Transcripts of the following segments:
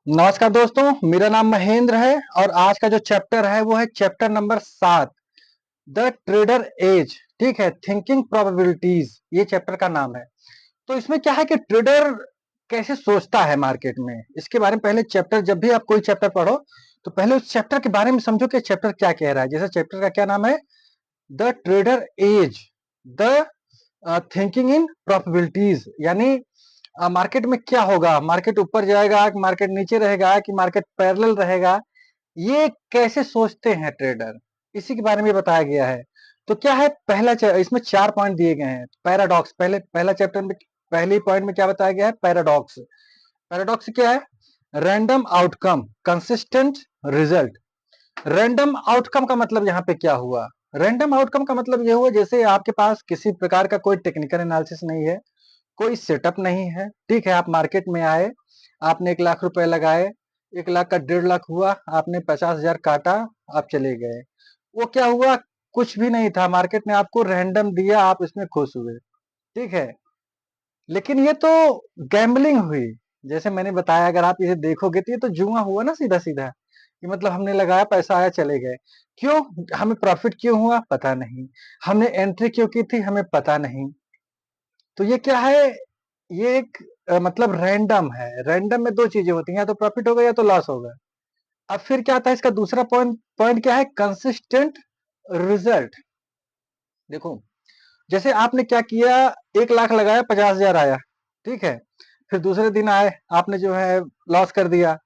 नमस्कार दोस्तों, मेरा नाम महेंद्र है और आज का जो चैप्टर है वो है chapter number 7 the trader edge. ठीक है, थिंकिंग प्रोबेबिलिटीज ये चैप्टर का नाम है। तो इसमें क्या है कि ट्रेडर कैसे सोचता है मार्केट में, इसके बारे में पहले चैप्टर, जब भी आप कोई चैप्टर पढ़ो तो पहले उस चैप्टर के बारे में समझो कि चैप्टर क्या कह रहा है। जैसे चैप्टर का क्या नाम है, the trader edge, the thinking in probabilities, यानी मार्केट में क्या होगा, मार्केट ऊपर जाएगा कि मार्केट नीचे रहेगा कि मार्केट पैरेलल रहेगा, ये कैसे सोचते हैं ट्रेडर, इसी के बारे में बताया गया है। तो क्या है, इसमें 4 पॉइंट दिए गए हैं। पैराडॉक्स, पहला चैप्टर में पहले पॉइंट में क्या बताया गया है, पैराडॉक्स। पैराडॉक्स क्या है, random outcome consistent result. Random outcome का मतलब यहाँ पे क्या हुआ, रैंडम आउटकम का मतलब ये हुआ जैसे आपके पास किसी प्रकार का कोई टेक्निकल एनालिसिस नहीं है, कोई सेटअप नहीं है। ठीक है, आप मार्केट में आए, आपने 1 लाख रुपए लगाए, 1 लाख का 1.5 लाख हुआ, आपने 50,000 काटा, आप चले गए। वो क्या हुआ, कुछ भी नहीं था, मार्केट ने आपको रैंडम दिया, आप इसमें खुश हुए। ठीक है, लेकिन ये तो गैम्बलिंग हुई। जैसे मैंने बताया, अगर आप इसे देखोगे तो ये तो जुआ हुआ ना, सीधा सीधा, कि मतलब हमने लगाया, पैसा आया, चले गए। क्यों, हमें प्रॉफिट क्यों हुआ पता नहीं, हमने एंट्री क्यों की थी हमें पता नहीं। तो ये क्या है, ये एक मतलब रैंडम है। रैंडम में दो चीजें होती हैं, या तो प्रॉफिट होगा या तो लॉस होगा। अब फिर क्या आता है इसका दूसरा पॉइंट, पॉइंट क्या है, कंसिस्टेंट रिजल्ट। देखो, जैसे आपने क्या किया, 1 लाख लगाया, 50,000 आया। ठीक है, फिर दूसरे दिन आए, आपने जो है लॉस कर दिया।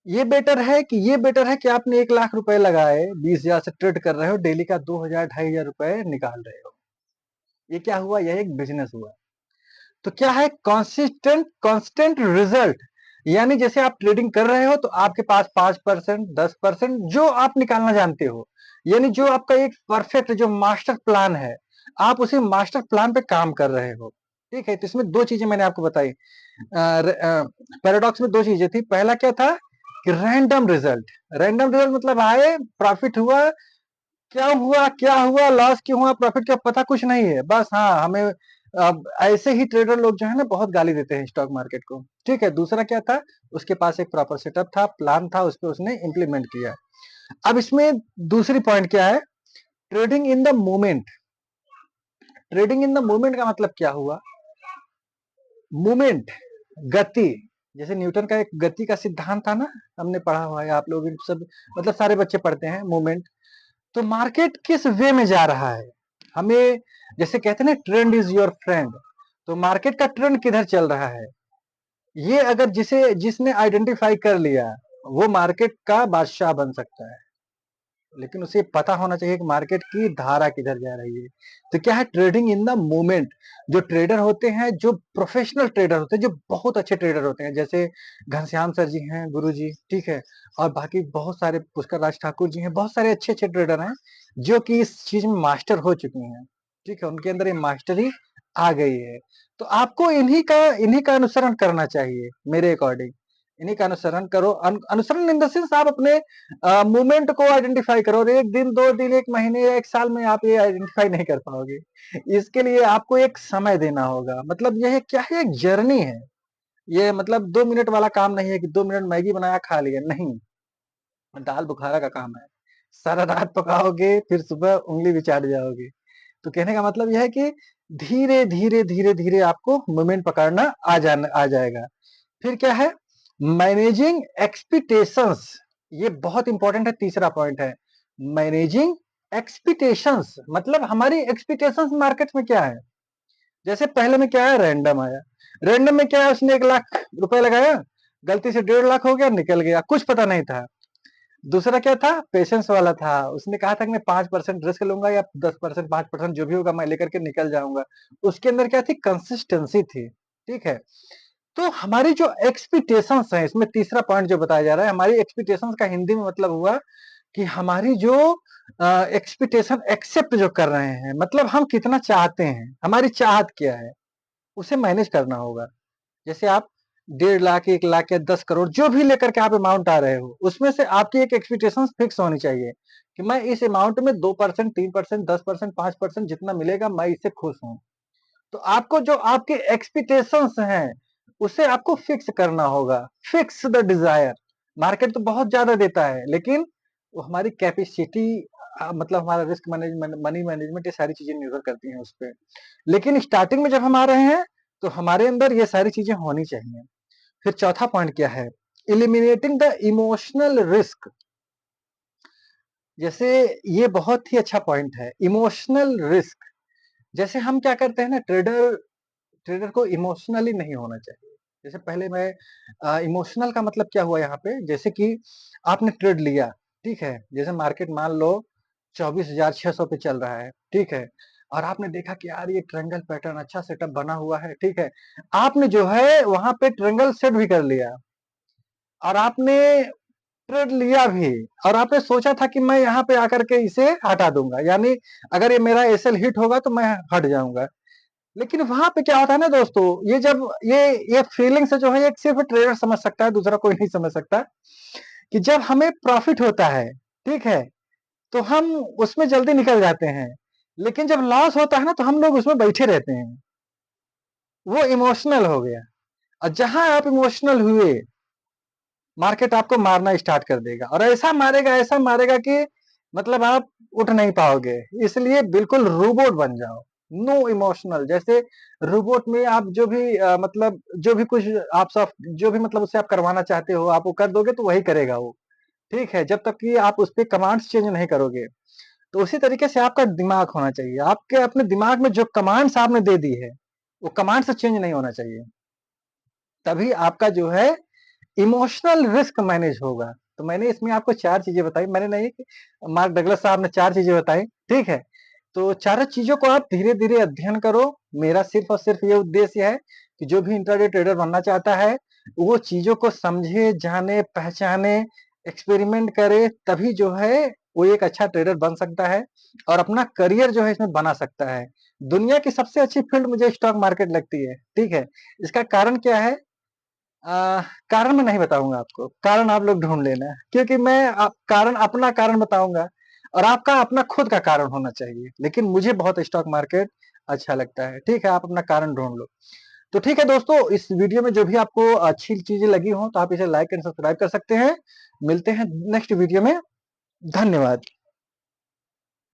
ये बेटर है कि आपने 1 लाख रुपए लगाए, 20,000 से ट्रेड कर रहे हो, डेली का 2,000 2,500 रुपए निकाल रहे हो। ये क्या हुआ, यह एक बिजनेस हुआ। तो क्या है, कांस्टेंट रिजल्ट, यानी जैसे आप ट्रेडिंग कर रहे हो तो आपके पास 5%, 10% जो आप निकालना जानते हो, यानी जो आपका एक परफेक्ट जो मास्टर प्लान है, आप उसी मास्टर प्लान पे काम कर रहे हो। ठीक है, तो इसमें दो चीजें मैंने आपको बताई। पैराडॉक्स में दो चीजें थी। पहला क्या था कि रैंडम रिजल्ट। रैंडम रिजल्ट मतलब आए, प्रॉफिट हुआ, क्या हुआ, लॉस क्यों हुआ, प्रॉफिट का पता कुछ नहीं है। बस हाँ, हमें ऐसे ही ट्रेडर लोग जो है ना बहुत गाली देते हैं स्टॉक मार्केट को। ठीक है, दूसरा क्या था, उसके पास एक प्रॉपर सेटअप था, प्लान था, उस पर उसने इंप्लीमेंट किया। अब इसमें दूसरी पॉइंट क्या है, trading in the moment. Trading in the moment का मतलब क्या हुआ, मूवमेंट, गति। जैसे न्यूटन का एक गति का सिद्धांत था ना, हमने पढ़ा हुआ है, आप लोग सब मतलब सारे बच्चे पढ़ते हैं मूवमेंट। तो मार्केट किस वे में जा रहा है, हमें, जैसे कहते हैं ना, ट्रेंड इज योर फ्रेंड। तो मार्केट का ट्रेंड किधर चल रहा है, ये अगर जिसने आइडेंटिफाई कर लिया, वो मार्केट का बादशाह बन सकता है। लेकिन उसे पता होना चाहिए कि मार्केट की धारा किधर जा रही है। तो क्या है, ट्रेडिंग इन द मोमेंट। जो ट्रेडर होते हैं, जो प्रोफेशनल ट्रेडर होते हैं, जो बहुत अच्छे ट्रेडर होते हैं, जैसे घनश्याम सर जी हैं, गुरु जी, ठीक है, और बाकी बहुत सारे पुष्कर राज ठाकुर जी हैं, बहुत सारे अच्छे अच्छे ट्रेडर हैं जो कि इस चीज में मास्टर हो चुके हैं। ठीक है, उनके अंदर ये मास्टरी आ गई है। तो आपको इन्हीं का अनुसरण करना चाहिए मेरे अकॉर्डिंग। इन्हीं का अनुसरण करो। अनुसरण इन द सेंस, आप अपने मूवमेंट को आइडेंटिफाई करो, और 1 दिन 2 दिन 1 महीने या 1 साल में आप ये आइडेंटिफाई नहीं कर पाओगे। इसके लिए आपको एक समय देना होगा। मतलब यह क्या है, एक जर्नी है। ये मतलब 2 मिनट वाला काम नहीं है कि 2 मिनट मैगी बनाया खा लिया, नहीं। दाल बुखारा का काम है, सारा रात पकाओगे फिर सुबह उंगली भी चाट जाओगे। तो कहने का मतलब यह है कि धीरे धीरे धीरे धीरे आपको मूवमेंट पकड़ना आ जाएगा। फिर क्या है, मैनेजिंग एक्सपेक्टेशंस। ये बहुत इंपॉर्टेंट है, तीसरा पॉइंट है मैनेजिंग एक्सपेक्टेशंस। मतलब हमारी एक्सपेक्टेशंस मार्केट में क्या है, जैसे पहले में क्या है, रैंडम आया। रैंडम में क्या है, उसने 1 लाख रुपए लगाया, गलती से 1.5 लाख हो गया, निकल गया, कुछ पता नहीं था। दूसरा क्या था, पेशेंस वाला था, उसने कहा था कि मैं 5% रिस्क लूंगा, या 10%, 5% जो भी होगा मैं लेकर के निकल जाऊंगा। उसके अंदर क्या थी, कंसिस्टेंसी थी। ठीक है, तो हमारी जो एक्सपेक्टेशंस है, इसमें तीसरा पॉइंट जो बताया जा रहा है, हमारी एक्सपेक्टेशंस का हिंदी में मतलब हुआ कि हमारी जो एक्सपेक्टेशन एक्सेप्ट जो कर रहे हैं, मतलब हम कितना चाहते हैं, हमारी चाहत क्या है, उसे मैनेज करना होगा। जैसे आप 1.5 लाख, 1 लाख या 10 करोड़ जो भी लेकर के आप अमाउंट आ रहे हो, उसमें से आपकी एक एक्सपेक्टेशन फिक्स होनी चाहिए कि मैं इस अमाउंट में 2%, 3%, 10%, 5% जितना मिलेगा मैं इससे खुश हूं। तो आपको जो आपके एक्सपेक्टेशंस हैं, उसे आपको फिक्स करना होगा। Fix the desire. मार्केट तो बहुत ज्यादा देता है, लेकिन वो हमारी कैपेसिटी, मतलब हमारा रिस्क मैनेजमेंट, मनी मैनेजमेंट, ये सारी चीजें निर्भर करती हैं उस पे। लेकिन स्टार्टिंग में जब हम आ रहे हैं, तो हमारे अंदर ये सारी चीजें होनी चाहिए। फिर चौथा पॉइंट क्या है? Eliminating the emotional risk. जैसे ये बहुत ही अच्छा पॉइंट है, इमोशनल रिस्क। जैसे हम क्या करते हैं ना, ट्रेडर ट्रेडर को इमोशनली नहीं होना चाहिए। जैसे पहले मैं इमोशनल का मतलब क्या हुआ यहाँ पे, जैसे कि आपने ट्रेड लिया, ठीक है, जैसे मार्केट मान लो 24,600 पे चल रहा है, ठीक है, और आपने देखा कि यार ये ट्रायंगल पैटर्न अच्छा सेटअप बना हुआ है, ठीक है, आपने जो है वहां पे ट्रायंगल सेट भी कर लिया, और आपने ट्रेड लिया भी, और आपने सोचा था कि मैं यहाँ पे आकर के इसे हटा दूंगा, यानी अगर ये मेरा एसएल हिट होगा तो मैं हट जाऊंगा। लेकिन वहां पे क्या होता है ना दोस्तों, ये जब ये फीलिंग्स जो है, ये सिर्फ ट्रेडर समझ सकता है, दूसरा कोई नहीं समझ सकता, कि जब हमें प्रॉफिट होता है, ठीक है, तो हम उसमें जल्दी निकल जाते हैं, लेकिन जब लॉस होता है ना, तो हम लोग उसमें बैठे रहते हैं। वो इमोशनल हो गया। और जहां आप इमोशनल हुए, मार्केट आपको मारना स्टार्ट कर देगा, और ऐसा मारेगा कि मतलब आप उठ नहीं पाओगे। इसलिए बिल्कुल रोबोट बन जाओ, नो इमोशनल। जैसे रोबोट में आप जो भी मतलब जो भी कुछ आप सब जो भी मतलब उससे आप करवाना चाहते हो, आप वो कर दोगे तो वही करेगा वो, ठीक है, जब तक कि आप उस पे कमांड्स चेंज नहीं करोगे। तो उसी तरीके से आपका दिमाग होना चाहिए, आपके अपने दिमाग में जो कमांड्स आपने दे दी है, वो कमांड से चेंज नहीं होना चाहिए। तभी आपका जो है इमोशनल रिस्क मैनेज होगा। तो मैंने इसमें आपको 4 चीज़ें बताई, मैंने नहीं, मार्क डगलस साहब ने 4 चीज़ें बताई, ठीक है? तो चारों चीज़ों को आप धीरे-धीरे अध्ययन करो। मेरा सिर्फ़ और सिर्फ़ ये उद्देश्य है कि जो भी इंट्राडे ट्रेडर बनना चाहता है, वो चीज़ों को समझे, जाने, पहचाने, एक्सपेरिमेंट करे, तभी जो है वो एक अच्छा ट्रेडर बन सकता है, और अपना करियर जो है इसमें बना सकता है। दुनिया की सबसे अच्छी फ़ील्ड मुझे स्टॉक मार्केट लगती है, ठीक है? इसका कारण क्या है? कारण मैं नहीं बताऊँगा आपको, कारण आप लोग ढूँढ लेना, क्योंकि मैं कारण अपना कारण बताऊँगा, और आपका अपना खुद का कारण होना चाहिए। लेकिन मुझे बहुत स्टॉक मार्केट अच्छा लगता है, ठीक है? आप अपना कारण ढूँढ लो। तो ठीक है दोस्तों, इस वीडियो में जो भी आपको अच्छी चीज़ें लगी हों, तो आप इसे लाइक एंड सब्सक्राइब कर सकते हैं। मिलते हैं नेक्स्ट वीडियो में, धन्यवाद।